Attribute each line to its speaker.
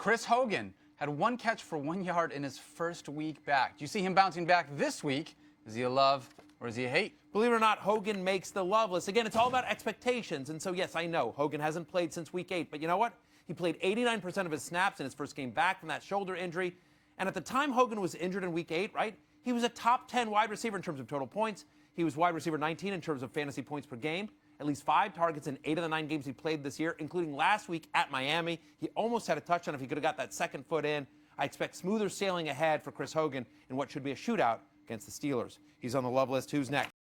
Speaker 1: Chris Hogan had one catch for 1 yard in his first week back. Do you see him bouncing back this week? Is he a love or is he a hate?
Speaker 2: Believe it or not, Hogan makes the love list. Again, it's all about expectations. And so, yes, I know Hogan hasn't played since week 8. But you know what? He played 89% of his snaps in his first game back from that shoulder injury. And at the time Hogan was injured in week 8, right, he was a top 10 wide receiver in terms of total points. He was wide receiver 19 in terms of fantasy points per game. At least 5 targets in 8 of the 9 games he played this year, including last week at Miami. He almost had a touchdown if he could have got that second foot in. I expect smoother sailing ahead for Chris Hogan in what should be a shootout against the Steelers. He's on the love list. Who's next?